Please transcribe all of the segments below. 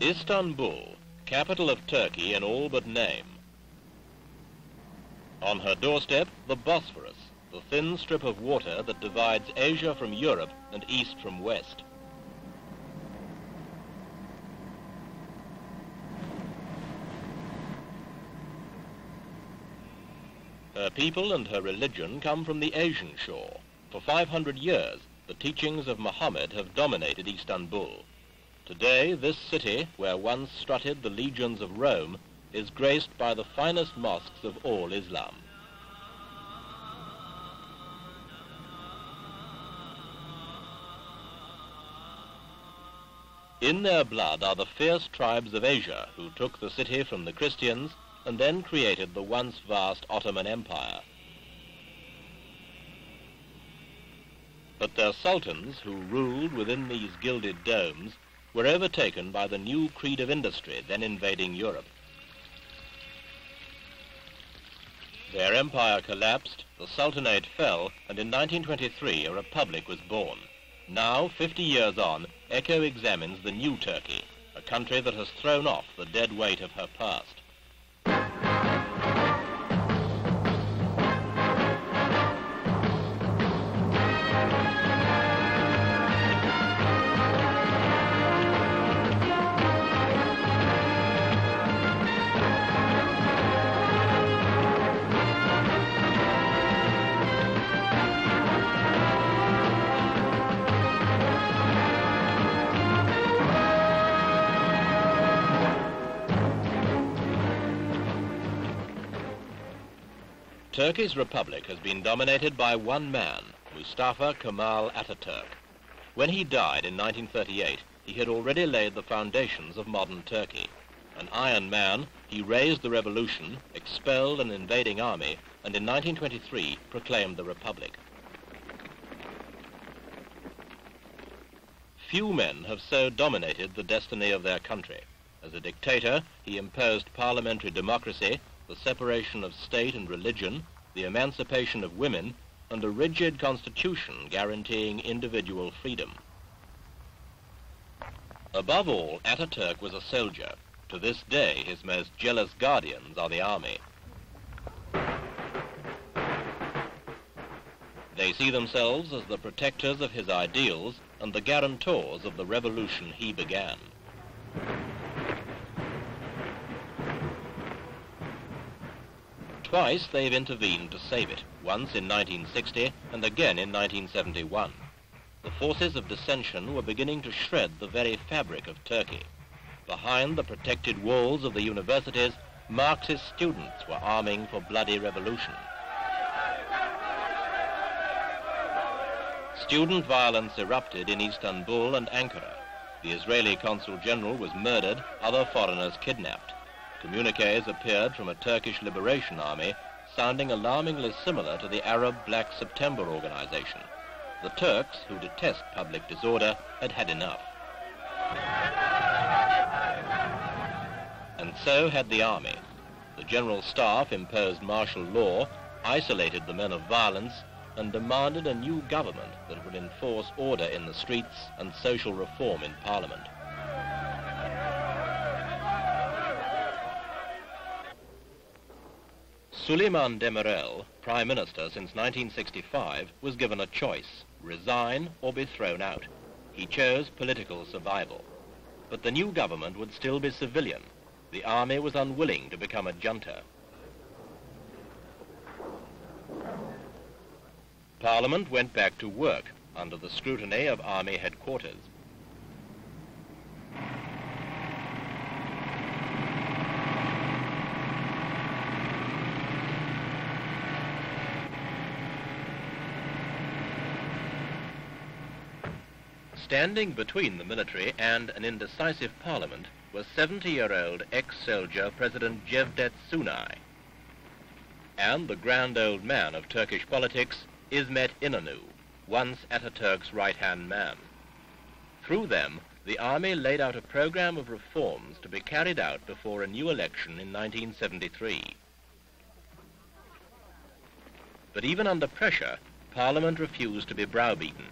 Istanbul, capital of Turkey in all but name. On her doorstep, the Bosphorus, the thin strip of water that divides Asia from Europe and East from West. Her people and her religion come from the Asian shore. For 500 years, the teachings of Muhammad have dominated Istanbul. Today, this city, where once strutted the legions of Rome, is graced by the finest mosques of all Islam. In their blood are the fierce tribes of Asia who took the city from the Christians and then created the once vast Ottoman Empire. But their sultans, who ruled within these gilded domes, were overtaken by the new creed of industry then invading Europe. Their empire collapsed, the Sultanate fell, and in 1923 a republic was born. Now, 50 years on, Echo examines the new Turkey, a country that has thrown off the dead weight of her past. Turkey's republic has been dominated by one man, Mustafa Kemal Atatürk. When he died in 1938, he had already laid the foundations of modern Turkey. An iron man, he raised the revolution, expelled an invading army, and in 1923 proclaimed the republic. Few men have so dominated the destiny of their country. As a dictator, he imposed parliamentary democracy, the separation of state and religion, the emancipation of women, and a rigid constitution guaranteeing individual freedom. Above all, Ataturk was a soldier. To this day, his most jealous guardians are the army. They see themselves as the protectors of his ideals and the guarantors of the revolution he began. Twice they've intervened to save it, once in 1960 and again in 1971. The forces of dissension were beginning to shred the very fabric of Turkey. Behind the protected walls of the universities, Marxist students were arming for bloody revolution. Student violence erupted in Istanbul and Ankara. The Israeli consul general was murdered, other foreigners kidnapped. Communiques appeared from a Turkish liberation army, sounding alarmingly similar to the Arab Black September organization. The Turks, who detest public disorder, had had enough. And so had the army. The General Staff imposed martial law, isolated the men of violence, and demanded a new government that would enforce order in the streets and social reform in Parliament. Süleyman Demirel, Prime Minister since 1965, was given a choice: resign or be thrown out. He chose political survival. But the new government would still be civilian. The army was unwilling to become a junta. Parliament went back to work under the scrutiny of army headquarters. Standing between the military and an indecisive parliament was 70-year-old ex-soldier President Cevdet Sunay, and the grand old man of Turkish politics, İsmet İnönü, once Ataturk's right-hand man. Through them, the army laid out a program of reforms to be carried out before a new election in 1973. But even under pressure, Parliament refused to be browbeaten.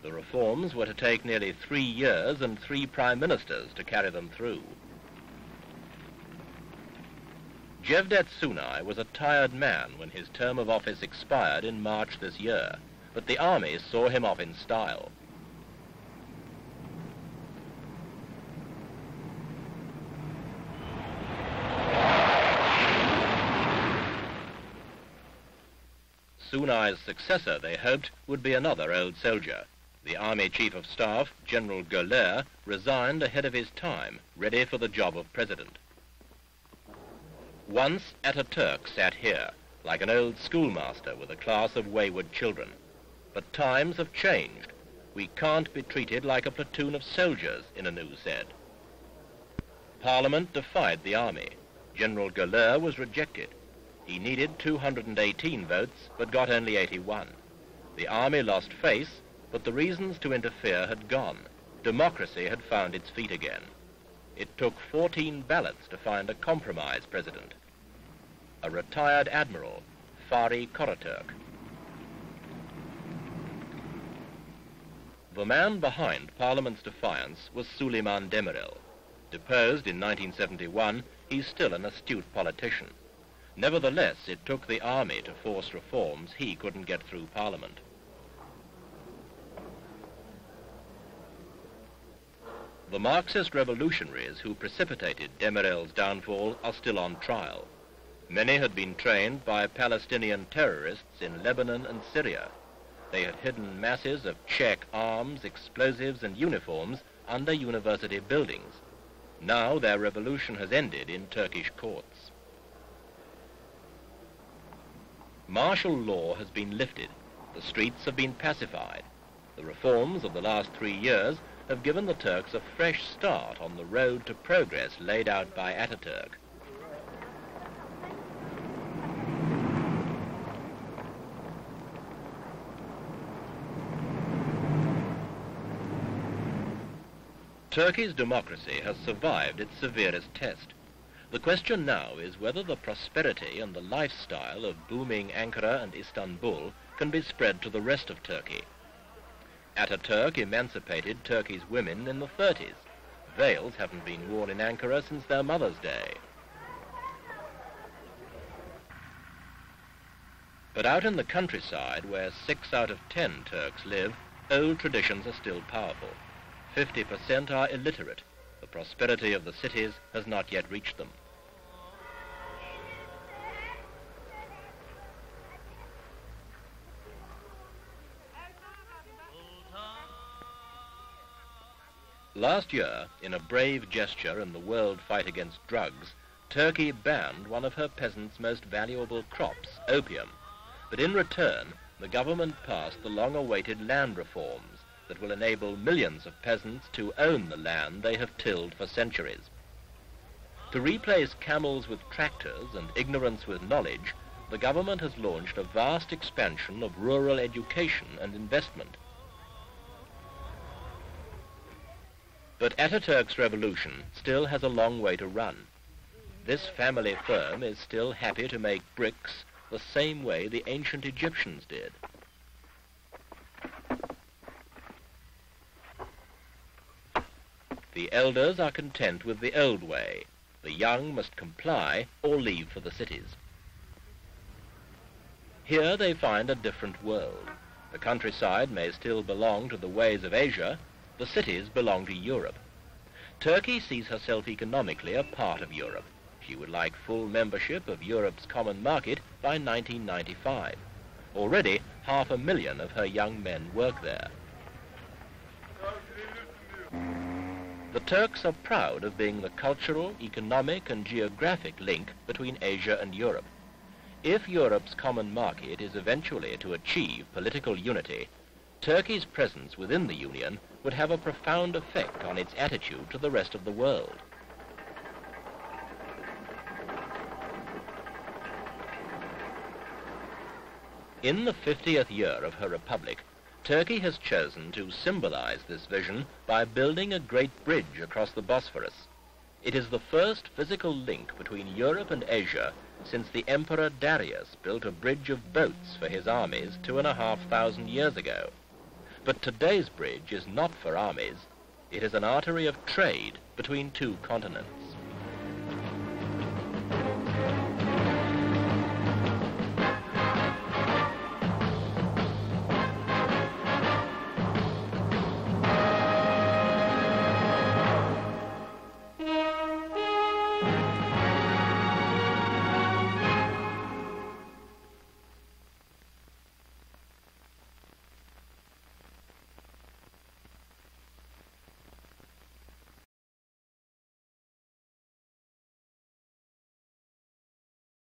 The reforms were to take nearly 3 years and 3 prime ministers to carry them through. Cevdet Sunay was a tired man when his term of office expired in March this year, but the army saw him off in style. Sunay's successor, they hoped, would be another old soldier. The Army Chief of Staff, General Göller, resigned ahead of his time, ready for the job of president. Once Ataturk sat here, like an old schoolmaster with a class of wayward children. But times have changed. We can't be treated like a platoon of soldiers, Inanu said. Parliament defied the army. General Göller was rejected. He needed 218 votes, but got only 81. The army lost face, but the reasons to interfere had gone. Democracy had found its feet again. It took 14 ballots to find a compromise president. A retired admiral, Fahri Karaturk. The man behind Parliament's defiance was Süleyman Demirel. Deposed in 1971, he's still an astute politician. Nevertheless, it took the army to force reforms he couldn't get through Parliament. The Marxist revolutionaries who precipitated Demirel's downfall are still on trial. Many had been trained by Palestinian terrorists in Lebanon and Syria. They had hidden masses of Czech arms, explosives and uniforms under university buildings. Now their revolution has ended in Turkish courts. Martial law has been lifted. The streets have been pacified. The reforms of the last 3 years have given the Turks a fresh start on the road to progress laid out by Ataturk. Turkey's democracy has survived its severest test. The question now is whether the prosperity and the lifestyle of booming Ankara and Istanbul can be spread to the rest of Turkey. Ataturk emancipated Turkey's women in the 30s. Veils haven't been worn in Ankara since their mother's day. But out in the countryside, where 6 out of 10 Turks live, old traditions are still powerful. 50% are illiterate. The prosperity of the cities has not yet reached them. Last year, in a brave gesture in the world fight against drugs, Turkey banned one of her peasants' most valuable crops, opium. But in return, the government passed the long-awaited land reforms that will enable millions of peasants to own the land they have tilled for centuries. To replace camels with tractors and ignorance with knowledge, the government has launched a vast expansion of rural education and investment. But Ataturk's revolution still has a long way to run. This family firm is still happy to make bricks the same way the ancient Egyptians did. The elders are content with the old way. The young must comply or leave for the cities. Here they find a different world. The countryside may still belong to the ways of Asia. The cities belong to Europe. Turkey sees herself economically a part of Europe. She would like full membership of Europe's common market by 1995. Already, 500,000 of her young men work there. The Turks are proud of being the cultural, economic and geographic link between Asia and Europe. If Europe's common market is eventually to achieve political unity, Turkey's presence within the Union would have a profound effect on its attitude to the rest of the world. In the 50th year of her republic, Turkey has chosen to symbolize this vision by building a great bridge across the Bosphorus. It is the first physical link between Europe and Asia since the Emperor Darius built a bridge of boats for his armies 2,500 years ago. But today's bridge is not for armies. It is an artery of trade between two continents.